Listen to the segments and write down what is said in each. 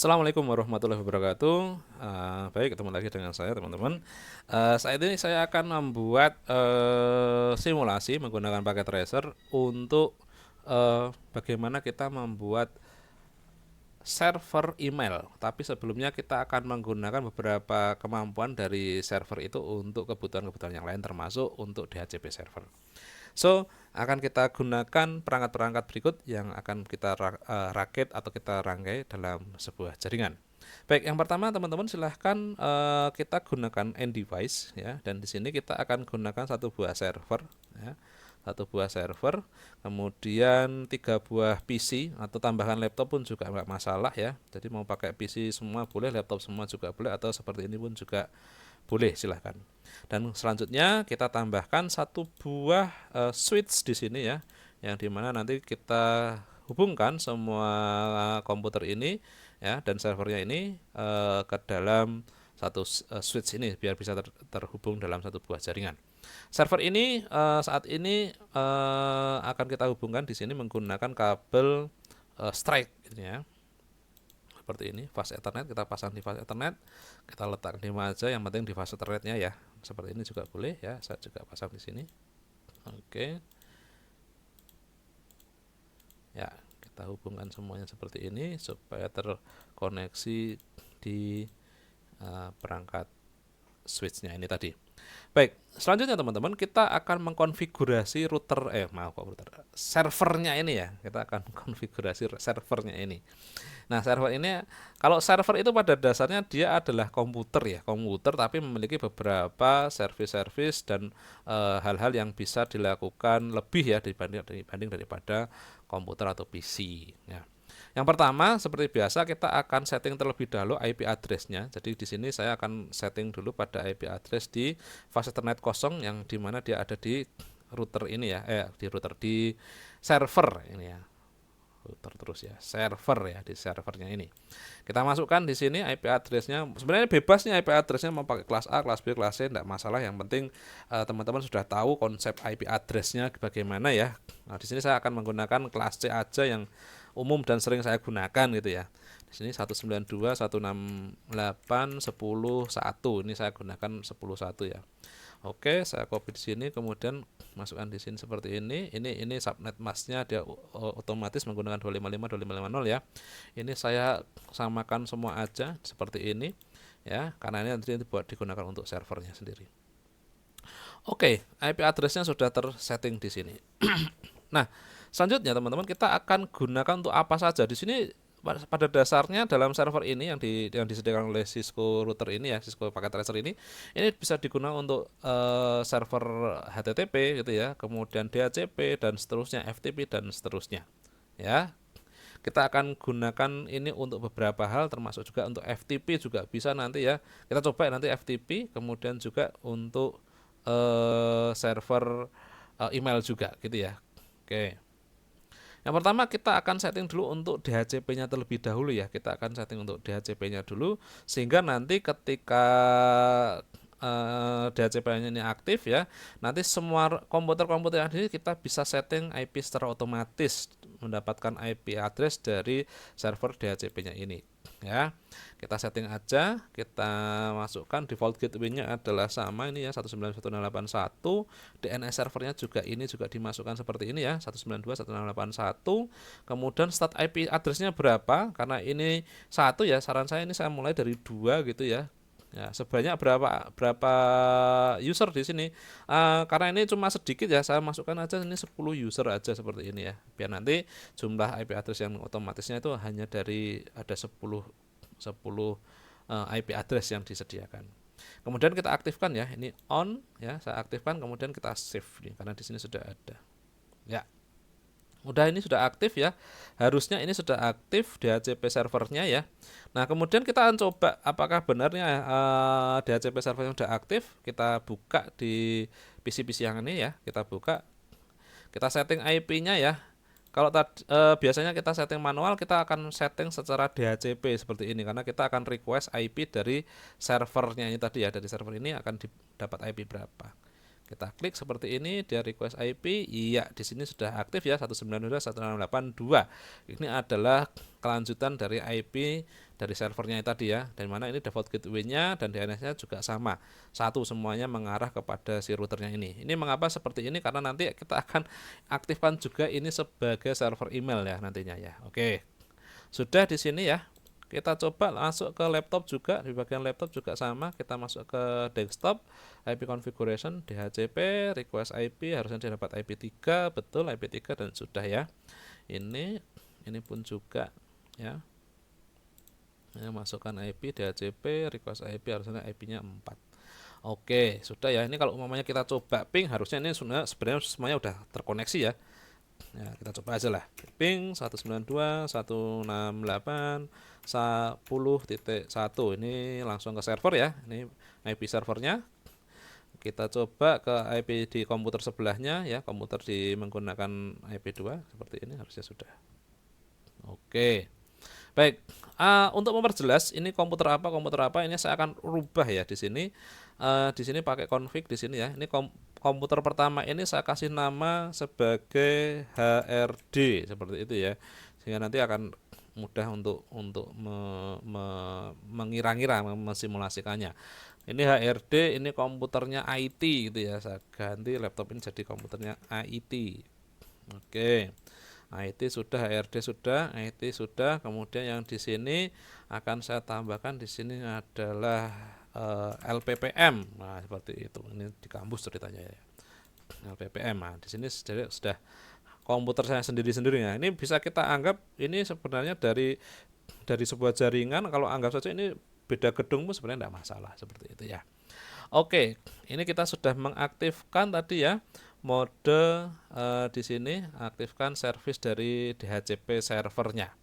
Assalamualaikum warahmatullahi wabarakatuh. Baik, ketemu lagi dengan saya teman-teman. Saat ini saya akan membuat simulasi menggunakan paket tracer untuk bagaimana kita membuat server email. Tapi sebelumnya kita akan menggunakan beberapa kemampuan dari server itu untuk kebutuhan-kebutuhan yang lain, termasuk untuk DHCP server. So, akan kita gunakan perangkat-perangkat berikut yang akan kita rakit atau kita rangkai dalam sebuah jaringan. Baik, yang pertama teman-teman silahkan kita gunakan end device ya, dan di sini kita akan gunakan satu buah server ya, satu buah server, kemudian tiga buah PC atau tambahan laptop pun juga nggak masalah ya. Jadi mau pakai PC semua boleh, laptop semua juga boleh, atau seperti ini pun juga boleh, silahkan. Dan selanjutnya kita tambahkan satu buah switch di sini ya, yang dimana nanti kita hubungkan semua komputer ini ya dan servernya ini ke dalam satu switch ini biar bisa terhubung dalam satu buah jaringan. Server ini saat ini akan kita hubungkan di sini menggunakan kabel straight ini ya. Seperti ini, fast ethernet kita pasang di fast ethernet, kita letak di mana aja, yang penting di fast ethernetnya ya. Seperti ini juga boleh ya, saya juga pasang di sini. Oke. Ya, kita hubungkan semuanya seperti ini supaya terkoneksi di perangkat switchnya ini tadi. Baik, selanjutnya teman-teman kita akan mengkonfigurasi router servernya ini ya. Kita akan konfigurasi servernya ini. Nah, server ini, kalau server itu pada dasarnya dia adalah komputer ya, komputer tapi memiliki beberapa service-service dan hal-hal yang bisa dilakukan lebih ya dibanding daripada komputer atau PC ya. Yang pertama, seperti biasa kita akan setting terlebih dahulu IP address-nya. Jadi di sini saya akan setting dulu pada IP address di fast ethernet kosong yang dimana dia ada di router ini ya, di server ini ya, router terus ya, server ya, di servernya ini. Kita masukkan di sini IP address-nya. Sebenarnya bebas nih IP address-nya, mau pakai kelas A, kelas B, kelas C enggak masalah. Yang penting teman-teman sudah tahu konsep IP address-nya bagaimana ya. Nah, di sini saya akan menggunakan kelas C aja yang umum dan sering saya gunakan gitu ya. Di sini 192, 168, 10, 1. Ini saya gunakan 10.1 ya. Oke, saya copy di sini, kemudian masukkan di sini seperti ini. Ini subnet masknya dia otomatis menggunakan 255 2550 ya. Ini saya samakan semua aja seperti ini ya, karena ini nanti buat digunakan untuk servernya sendiri. Oke, IP address-nya sudah tersetting di sini. Nah, selanjutnya teman-teman kita akan gunakan untuk apa saja. Di sini pada dasarnya dalam server ini yang disediakan oleh Cisco router ini ya, Cisco Packet Tracer ini bisa digunakan untuk server HTTP gitu ya, kemudian DHCP dan seterusnya, FTP dan seterusnya. Ya. Kita akan gunakan ini untuk beberapa hal, termasuk juga untuk FTP juga bisa nanti ya. Kita coba nanti FTP, kemudian juga untuk server email juga gitu ya. Oke. Yang pertama kita akan setting dulu untuk DHCP-nya terlebih dahulu ya. Kita akan setting untuk DHCP-nya dulu sehingga nanti ketika DHCP-nya ini aktif ya, nanti semua komputer-komputer yang ada kita bisa setting IP secara otomatis mendapatkan IP address dari server DHCP-nya ini ya. Kita setting aja, kita masukkan default gateway-nya adalah sama ini ya, 192.168.1. DNS servernya juga ini juga dimasukkan seperti ini ya, 192.168.1. Kemudian start IP address-nya berapa? Karena ini satu ya, saran saya ini saya mulai dari 2 gitu ya. Ya, sebanyak berapa berapa user di sini? Karena ini cuma sedikit ya, saya masukkan aja ini 10 user aja seperti ini ya. Biar nanti jumlah IP address yang otomatisnya itu hanya dari ada 10 IP address yang disediakan. Kemudian kita aktifkan ya, ini on ya, saya aktifkan, kemudian kita save nih karena di sini sudah ada. Ya. Udah, ini sudah aktif ya. Harusnya ini sudah aktif DHCP servernya ya. Nah, kemudian kita akan coba apakah benarnya DHCP servernya sudah aktif. Kita buka di PC-PC yang ini ya. Kita buka. Kita setting IP-nya ya. Kalau biasanya kita setting manual, kita akan setting secara DHCP seperti ini karena kita akan request IP dari servernya ini tadi ya. Dari server ini akan dapat IP berapa. Kita klik seperti ini, dia request IP. Iya, di sini sudah aktif ya, 192.168.2. Ini adalah kelanjutan dari IP dari servernya tadi ya, dan mana ini default gateway-nya dan DNS-nya juga sama, satu, semuanya mengarah kepada si routernya ini. Ini mengapa seperti ini, karena nanti kita akan aktifkan juga ini sebagai server email ya nantinya ya. Oke, sudah di sini ya. Kita coba masuk ke laptop juga, di bagian laptop juga sama, kita masuk ke desktop, IP configuration, DHCP, request IP, harusnya dia dapat IP3, betul IP3 dan sudah ya. Ini pun juga ya. Ini masukkan IP, DHCP, request IP, harusnya IP-nya 4. Oke, sudah ya. Ini kalau umpamanya kita coba ping, harusnya ini sebenarnya semuanya udah terkoneksi ya. Ya, kita coba aja lah. Ping 192.168.10.1 ini langsung ke server ya. Ini IP servernya. Kita coba ke IP di komputer sebelahnya ya, komputer menggunakan IP2 seperti ini harusnya sudah. Oke. Baik, untuk memperjelas ini komputer apa ini saya akan rubah ya di sini. Di sini pakai config di sini ya. Ini komputer pertama ini saya kasih nama sebagai HRD seperti itu ya. Sehingga nanti akan mudah untuk mengira-ngira, mensimulasikannya. Ini HRD, ini komputernya IT gitu ya. Saya ganti laptop ini jadi komputernya IT. Oke. IT sudah, HRD sudah, IT sudah. Kemudian yang di sini akan saya tambahkan di sini adalah LPPM. Nah, seperti itu. Ini di kampus ceritanya ya. LPPM. Nah, di sini sudah komputer saya sendiri-sendiri ya. Ini bisa kita anggap ini sebenarnya dari sebuah jaringan. Kalau anggap saja ini beda gedung pun sebenarnya tidak masalah seperti itu ya. Oke, ini kita sudah mengaktifkan tadi ya mode di sini, aktifkan service dari DHCP servernya.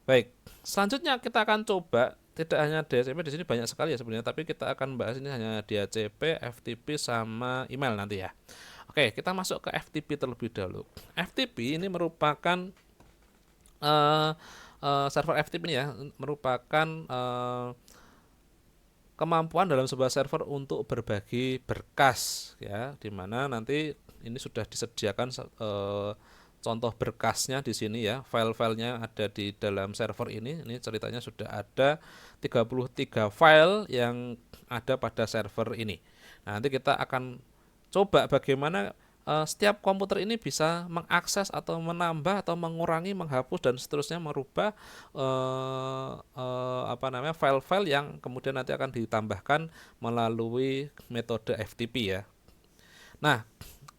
Baik, selanjutnya kita akan coba tidak hanya DHCP, di sini banyak sekali ya sebenarnya, tapi kita akan bahas ini hanya DHCP, FTP sama email nanti ya. Oke, kita masuk ke FTP terlebih dahulu. FTP ini merupakan server FTP ini ya, merupakan kemampuan dalam sebuah server untuk berbagi berkas ya, dimana nanti ini sudah disediakan contoh berkasnya di sini ya, file-filenya ada di dalam server ini ceritanya sudah ada 33 file yang ada pada server ini. Nah, nanti kita akan coba bagaimana setiap komputer ini bisa mengakses atau menambah atau mengurangi, menghapus dan seterusnya, merubah file-file yang kemudian nanti akan ditambahkan melalui metode FTP ya. Nah,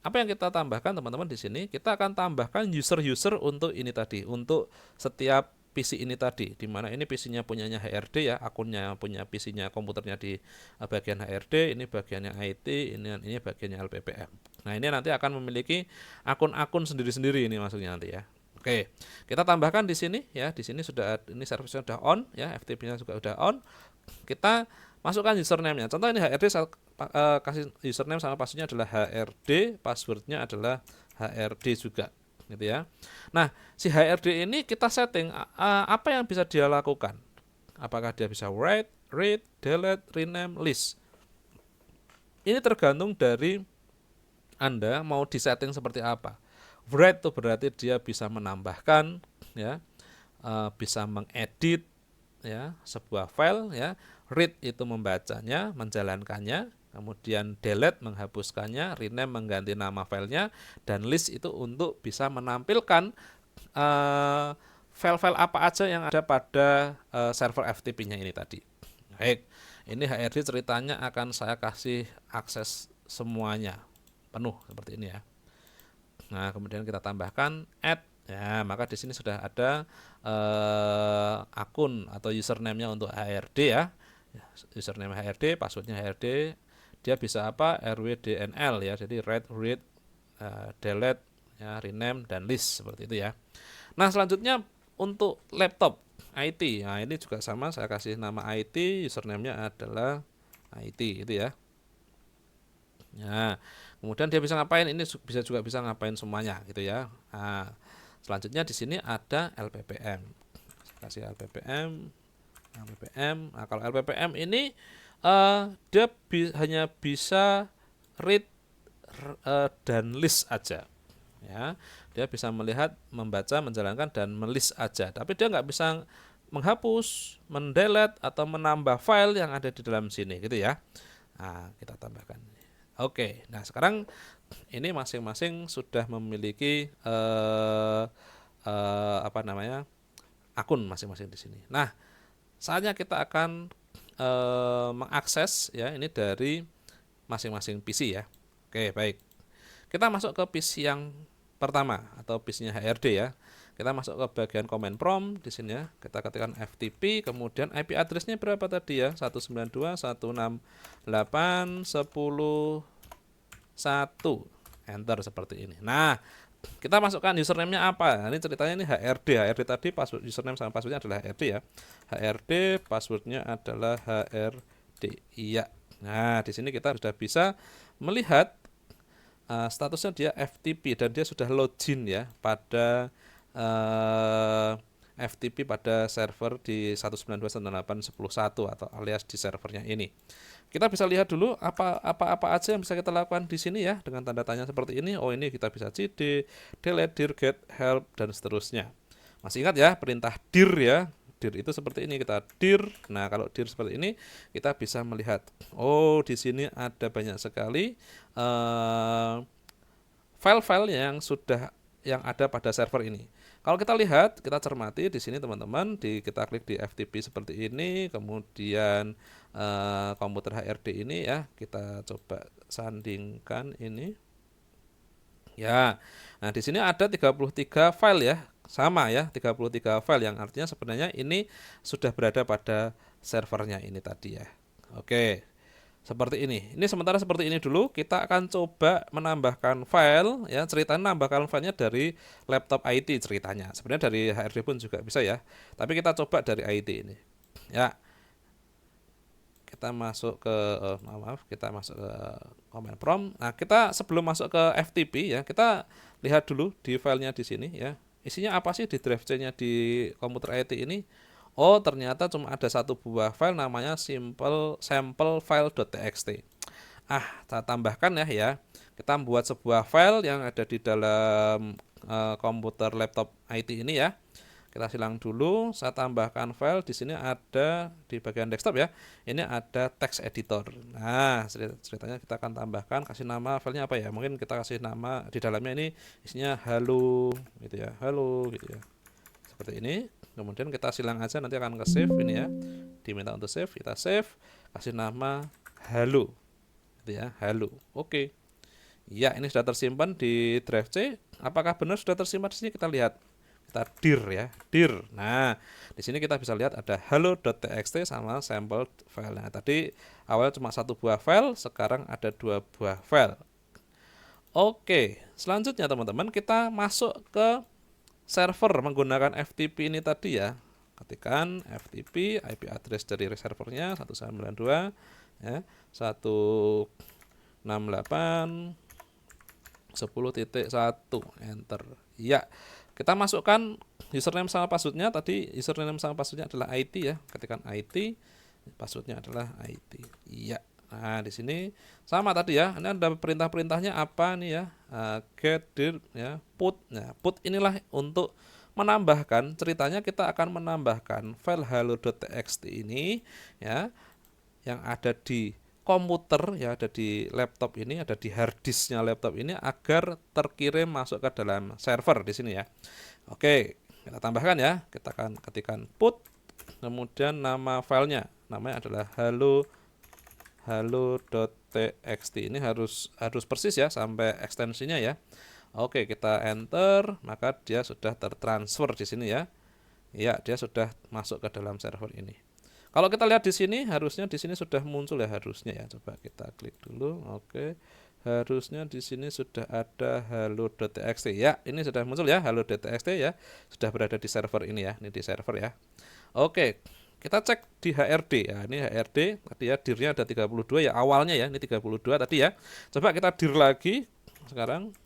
apa yang kita tambahkan teman-teman di sini? Kita akan tambahkan user-user untuk ini tadi, untuk setiap PC ini tadi, dimana ini PC-nya punyanya HRD ya, akunnya punya PC-nya komputernya di bagian HRD, ini bagiannya IT, ini bagiannya LPPM. Nah, ini nanti akan memiliki akun-akun sendiri-sendiri ini maksudnya nanti ya. Oke, kita tambahkan di sini ya, di sini sudah ini service-nya sudah on ya, FTP-nya juga sudah on. Kita masukkan username-nya. Contoh ini HRD, saya kasih username sama passwordnya adalah HRD, passwordnya adalah HRD juga gitu ya. Nah, si HRD ini kita setting apa yang bisa dia lakukan. Apakah dia bisa write, read, delete, rename, list. Ini tergantung dari Anda mau disetting seperti apa. Write itu berarti dia bisa menambahkan ya, bisa mengedit ya sebuah file ya. Read itu membacanya, menjalankannya. Kemudian delete menghapuskannya, rename mengganti nama filenya, dan list itu untuk bisa menampilkan file-file apa aja yang ada pada server FTP-nya ini tadi. Baik, ini HRD ceritanya akan saya kasih akses semuanya penuh seperti ini ya. Nah, kemudian kita tambahkan add ya, maka di sini sudah ada akun atau username-nya untuk HRD ya. Username HRD, passwordnya HRD. Dia bisa apa? RWDNL ya. Jadi write, read, delete, ya, rename dan list seperti itu ya. Nah, selanjutnya untuk laptop IT. Nah, ini juga sama, saya kasih nama IT, username-nya adalah IT itu ya. Nah, kemudian dia bisa ngapain? Ini juga bisa ngapain semuanya gitu ya. Nah, selanjutnya di sini ada LPPM. Kasih LPPM. Nah, kalau LPPM ini dia hanya bisa read dan list aja ya. Dia bisa melihat, membaca, menjalankan dan melist aja, tapi dia nggak bisa menghapus, mendelete atau menambah file yang ada di dalam sini gitu ya. Nah, kita tambahkan. Oke, nah sekarang ini masing-masing sudah memiliki apa namanya, akun masing-masing di sini. Nah, saatnya kita akan mengakses ya ini dari masing-masing PC ya. Oke, baik. Kita masuk ke PC yang pertama atau PC-nya HRD ya. Kita masuk ke bagian command prompt di sini ya. Kita ketikkan FTP, kemudian IP address-nya berapa tadi ya? 192.168.10.1. Enter seperti ini. Nah, kita masukkan username-nya apa? Nah, ini ceritanya ini HRD. HRD tadi password username sama passwordnya adalah HRD ya. HRD passwordnya adalah HRD. Iya. Nah, di sini kita sudah bisa melihat statusnya dia FTP dan dia sudah login ya pada FTP pada server di 192.168.10.1 atau alias di servernya ini. Kita bisa lihat dulu apa aja yang bisa kita lakukan di sini ya dengan tanda tanya seperti ini. Oh, ini kita bisa cd, delete, dir, get, help dan seterusnya. Masih ingat ya perintah dir ya? Dir itu seperti ini, kita dir. Nah, kalau dir seperti ini kita bisa melihat, oh di sini ada banyak sekali file-file yang ada pada server ini. Kalau kita lihat, kita cermati di sini teman-teman, kita klik di FTP seperti ini, kemudian komputer HRD ini ya, kita coba sandingkan ini. Ya. Nah, di sini ada 33 file ya. Sama ya, 33 file yang artinya sebenarnya ini sudah berada pada servernya ini tadi ya. Oke. Seperti ini. Ini sementara seperti ini dulu. Kita akan coba menambahkan file ya. Ceritanya menambahkan filenya dari laptop IT ceritanya. Sebenarnya dari HRD pun juga bisa ya. Tapi kita coba dari IT ini. Ya. Kita masuk ke kita masuk ke command prompt. Nah, kita sebelum masuk ke FTP ya, kita lihat dulu di filenya di sini ya. Isinya apa sih di drive C-nya di komputer IT ini? Oh, ternyata cuma ada satu buah file namanya sample file.txt. Saya tambahkan ya. Kita membuat sebuah file yang ada di dalam komputer laptop IT ini ya. Kita silang dulu, saya tambahkan file di sini ada di bagian desktop ya. Ini ada text editor. Nah, ceritanya kita akan tambahkan, kasih nama filenya apa ya? Mungkin kita kasih nama di dalamnya ini isinya halo gitu ya. Halo gitu ya. Seperti ini. Kemudian kita silang aja, nanti akan ke save ini ya. Diminta untuk save, kita save, kasih nama halo. Gitu ya, halo. Oke. Ya, ini sudah tersimpan di drive C. Apakah benar sudah tersimpan di sini? Kita lihat. Kita dir ya, dir. Nah, di sini kita bisa lihat ada halo.txt sama sampel file. Nah, tadi awalnya cuma satu buah file, sekarang ada dua buah file. Oke, selanjutnya teman-teman kita masuk ke server menggunakan FTP ini tadi ya. Ketikkan FTP, IP address dari servernya 192 ya, 168.10.1, enter. Ya, kita masukkan username sama passwordnya. Tadi username sama passwordnya adalah IT ya. Ketikkan IT, passwordnya adalah IT. Iya. Nah, di sini sama tadi ya. Ini ada perintah-perintahnya apa nih ya? Get, dir, ya, put. Nah, put inilah untuk menambahkan, ceritanya kita akan menambahkan file halo.txt ini ya, yang ada di komputer ya, ada di laptop ini, ada di hard disknya laptop ini agar terkirim masuk ke dalam server di sini ya. Oke, kita tambahkan ya. Kita akan ketikkan put, kemudian nama filenya, namanya adalah halo.txt. Ini harus persis ya sampai ekstensinya ya. Oke, kita enter, maka dia sudah tertransfer di sini ya. Ya, dia sudah masuk ke dalam server ini. Kalau kita lihat di sini, harusnya di sini sudah muncul ya harusnya ya. Coba kita klik dulu. Oke. Harusnya di sini sudah ada halo.txt ya. Ini sudah muncul ya halo.txt ya. Sudah berada di server ini ya. Ini di server ya. Oke. Kita cek di HRD ya. Ini HRD tadi ya, dirnya ada 32 ya awalnya ya. Ini 32 tadi ya. Coba kita dir lagi sekarang.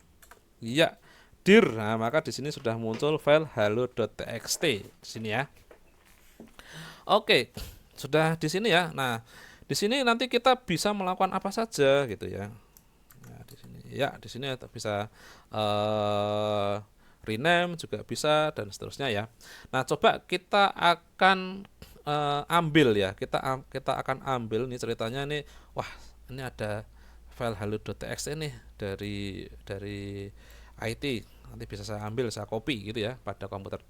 Iya, dir. Nah, maka di sini sudah muncul file halo.txt di sini ya. Oke, sudah di sini ya. Nah, di sini nanti kita bisa melakukan apa saja gitu ya. Nah, di sini ya, di sini bisa rename juga bisa dan seterusnya ya. Nah, coba kita akan ambil ya, kita akan ambil nih ceritanya nih. Wah, ini ada file halo.txt nih dari IT. Nanti bisa saya ambil, saya copy gitu ya pada komputer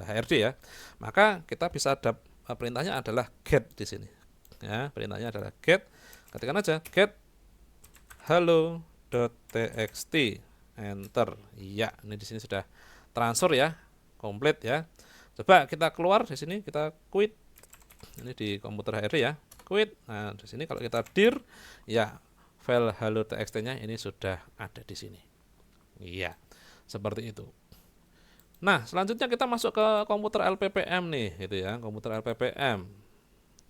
HRD ya. Maka kita bisa ada perintahnya adalah get di sini. Ya, perintahnya adalah get. Ketikkan aja get halo.txt, enter. Ya, ini di sini sudah transfer ya, komplit ya. Coba kita keluar di sini, kita quit. Ini di komputer HRD ya, quit. Nah, di sini kalau kita dir, ya file halo.txt-nya ini sudah ada di sini. Iya, seperti itu. Nah, selanjutnya kita masuk ke komputer LPPM nih, gitu ya, komputer LPPM.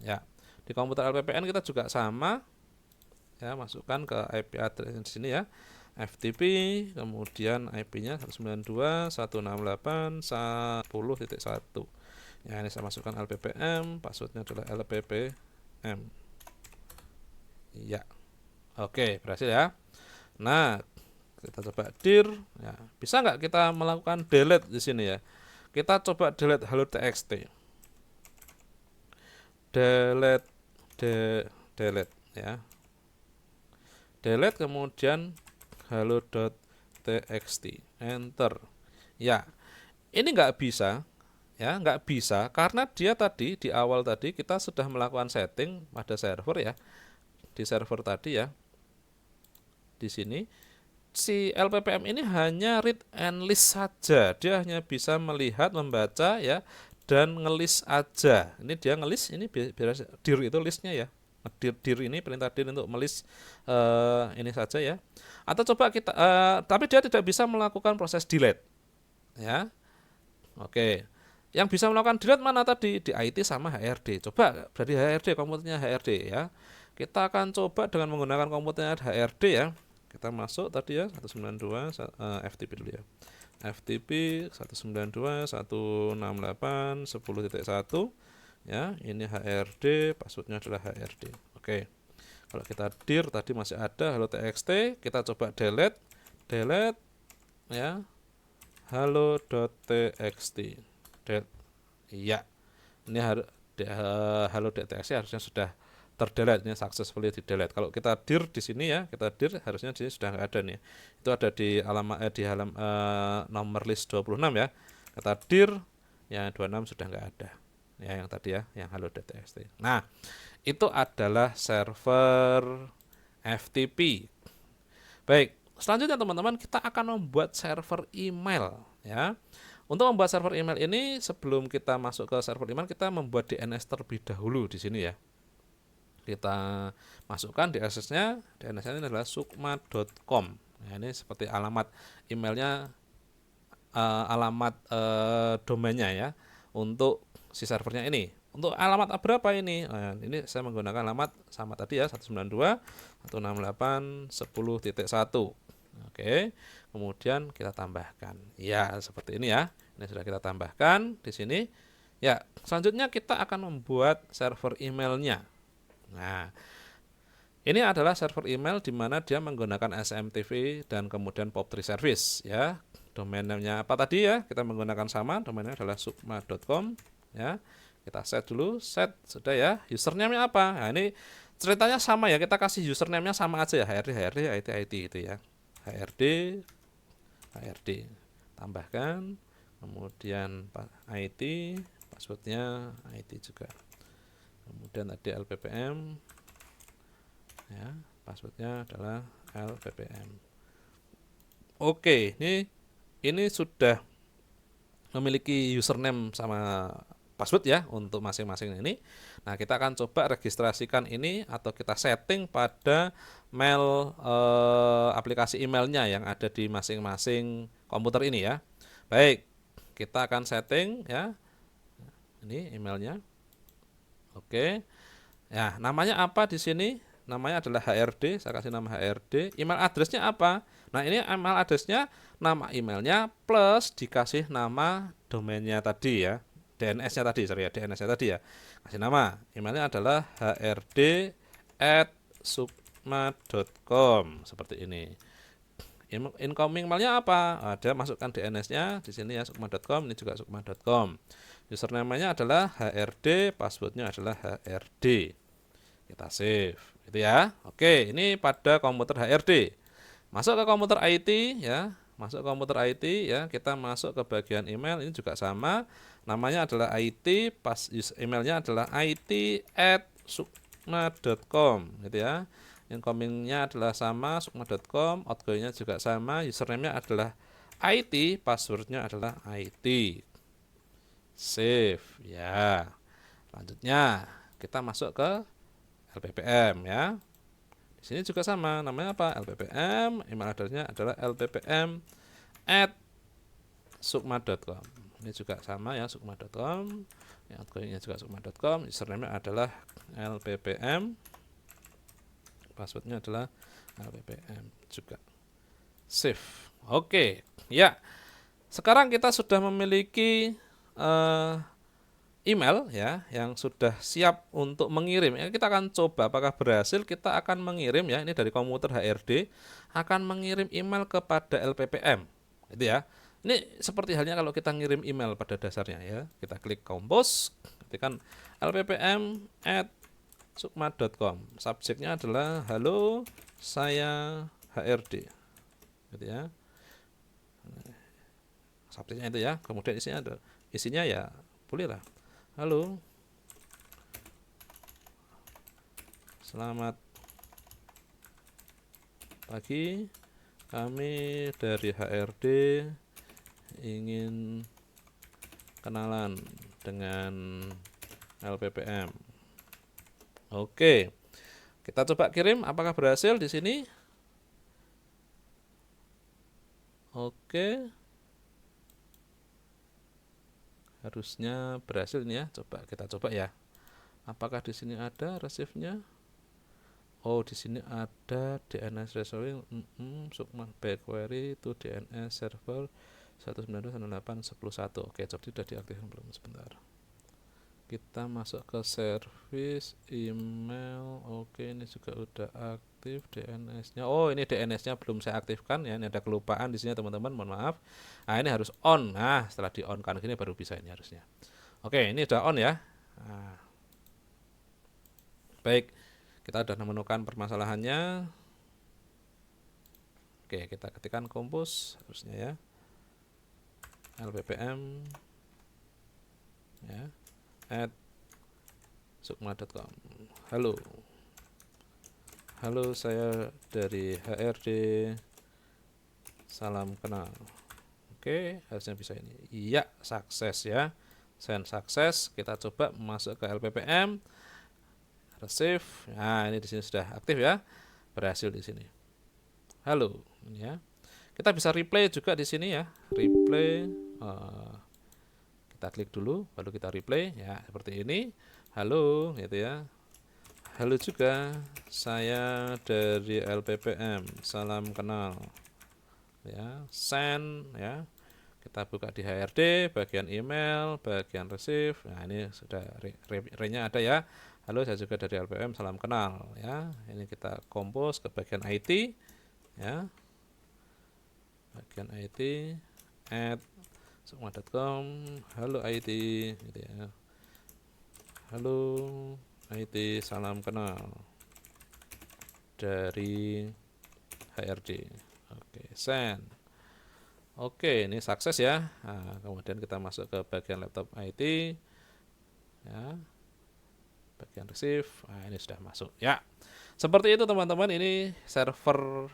Ya, di komputer LPPM kita juga sama, ya, masukkan ke IP address di sini ya, FTP, kemudian IP-nya 192.168.10.1. Ya, ini saya masukkan LPPM, passwordnya adalah LPPM. Ya, oke, berhasil ya. Nah, kita coba dir, ya, bisa nggak kita melakukan delete di sini ya? Kita coba delete halo.txt, delete ya, delete kemudian halo.txt, enter. Ya, ini nggak bisa ya, nggak bisa karena dia tadi di awal tadi kita sudah melakukan setting pada server ya, di server tadi ya. Di sini si LPPM ini hanya read and list saja, dia hanya bisa melihat, membaca ya, dan ngelis aja. Ini dia ngelis, ini biar dir itu listnya ya. Dir ini perintah dir untuk melis ini saja ya. Atau coba kita, tapi dia tidak bisa melakukan proses delete ya. Oke, yang bisa melakukan delete mana tadi? Di IT sama HRD. Coba dari HRD, komputernya HRD ya. Kita akan coba dengan menggunakan komputernya HRD ya. Kita masuk tadi ya 192 FTP dulu ya. FTP 192.168.10.1 ya. Ini HRD, passwordnya adalah HRD. Oke. Kalau kita dir tadi masih ada halo.txt, kita coba delete ya. halo.txt. Iya. Ini halo.txt harusnya sudah terdelete, ini successfully di delete. Kalau kita dir di sini ya, kita dir harusnya di sini sudah nggak ada nih. Itu ada di nomor list 26 ya. Kita dir yang 26 sudah nggak ada. Ya, yang tadi ya, yang halo.txt. Nah, itu adalah server FTP. Baik, selanjutnya teman-teman kita akan membuat server email ya. Untuk membuat server email ini sebelum kita masuk ke server email kita membuat DNS terlebih dahulu di sini ya. Kita masukkan DNS-nya, DNS-nya ini adalah sukma.com. Nah, ini seperti alamat emailnya, alamat domainnya ya untuk si servernya ini. Untuk alamat berapa ini? Nah, ini saya menggunakan alamat sama tadi ya 192.168.10.1. Oke, kemudian kita tambahkan. Ya, seperti ini ya. Ini sudah kita tambahkan di sini. Ya, selanjutnya kita akan membuat server emailnya. Nah, ini adalah server email di mana dia menggunakan SMTP dan kemudian POP3 service ya. Domainnya apa tadi ya? Kita menggunakan sama, domainnya adalah sukma.com ya. Kita set dulu, set sudah ya. Username-nya apa? Nah, ini ceritanya sama ya. Kita kasih username-nya sama aja ya. HRD, IT itu ya. HRD tambahkan, kemudian IT, passwordnya IT juga. Kemudian tadi LPPM ya, passwordnya adalah LPPM. Oke, ini sudah memiliki username sama password ya untuk masing-masing ini. Nah, kita akan coba registrasikan ini atau kita setting pada mail aplikasi emailnya yang ada di masing-masing komputer ini ya. Baik, kita akan setting ya. Ini emailnya. Oke. Ya, namanya apa di sini? Namanya adalah HRD, saya kasih nama HRD. Email addressnya apa? Nah, ini email addressnya, nama emailnya plus dikasih nama domainnya tadi ya. DNS-nya tadi, sorry ya, DNS-nya tadi ya. Kasih nama. Emailnya adalah hrd@sukma.com seperti ini. Incoming mailnya apa? Ada, masukkan DNS-nya di sini ya, sukma.com, ini juga sukma.com. Username-nya adalah HRD, passwordnya adalah HRD. Kita save, gitu ya. Oke, ini pada komputer HRD. Masuk ke komputer IT ya, masuk ke komputer IT ya, kita masuk ke bagian email, ini juga sama. Namanya adalah IT, emailnya adalah it@sukma.com, gitu ya. Incomingnya adalah sama, sukma.com, outgoingnya juga sama, username-nya adalah IT, passwordnya adalah IT. Save ya. Selanjutnya kita masuk ke LPPM ya. Di sini juga sama, namanya apa? LPPM, email address-nya adalah lppm@sukma.com. Ini juga sama ya, sukma.com. Yang outgoingnya juga sukma.com, username-nya adalah lppm, passwordnya adalah lppm juga. Save. Oke, ya. Sekarang kita sudah memiliki email ya yang sudah siap untuk mengirim. Ya, kita akan coba apakah berhasil. Kita akan mengirim ya, ini dari komputer HRD akan mengirim email kepada LPPM. Itu ya. Ini seperti halnya kalau kita ngirim email pada dasarnya ya. Kita klik compose, ketikkan lppm@sukma.com. Subjeknya adalah halo, saya HRD. Gitu ya. Subjeknya itu ya. Kemudian isinya ya bolehlah. Halo, selamat pagi. Kami dari HRD ingin kenalan dengan LPPM. Oke, kita coba kirim. Apakah berhasil di sini? Oke, harusnya berhasil ini ya. Coba kita coba ya. Apakah di sini ada receive-nya? Oh, di sini ada DNS resolving Sukma query to DNS server 192.168.11. Oke, jadi sudah diaktifkan belum? Sebentar. Kita masuk ke service email. Oke, ini juga udah aktif DNS-nya. Oh, ini DNS-nya belum saya aktifkan ya. Ini ada kelupaan di sini teman-teman, mohon maaf. Nah, ini harus on. Nah, setelah di on kan gini baru bisa ini harusnya. Oke, ini udah on ya. Nah, baik. Kita sudah menemukan permasalahannya. Oke, kita ketikkan compose harusnya ya. lppm ya @sukma.com. Halo. Halo, saya dari HRD. Salam kenal. Oke, harusnya bisa ini. Iya, sukses ya. Send sukses. Kita coba masuk ke LPPM. Receive. Nah, ini di sini sudah aktif ya. Berhasil di sini. Halo, ini ya. Kita bisa replay juga di sini ya. Replay. Kita klik dulu, baru kita replay ya seperti ini. Halo, gitu ya. Halo juga, saya dari LPPM. Salam kenal. Ya, send ya. Kita buka di HRD, bagian email, bagian receive. Nah, ini sudah re-nya ada ya. Halo, saya juga dari LPPM, salam kenal ya. Ini kita compose ke bagian IT ya. Bagian IT @sukma.com. Halo IT gitu ya. Halo IT, salam kenal dari HRD. Oke, send. Oke, ini sukses ya. Nah, kemudian kita masuk ke bagian laptop IT ya. Bagian receive. Nah, ini sudah masuk ya. Seperti itu teman-teman, ini server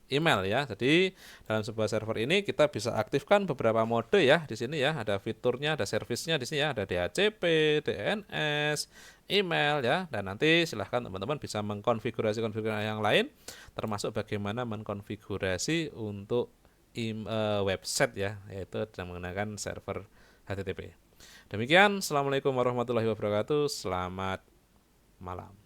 email ya. Jadi dalam sebuah server ini kita bisa aktifkan beberapa mode ya di sini ya. Ada fiturnya, ada servisnya di sini ya. Ada DHCP, DNS, email ya. Dan nanti silahkan teman-teman bisa mengkonfigurasi yang lain, termasuk bagaimana mengkonfigurasi untuk website ya, yaitu dengan menggunakan server HTTP. Demikian, assalamualaikum warahmatullahi wabarakatuh. Selamat malam.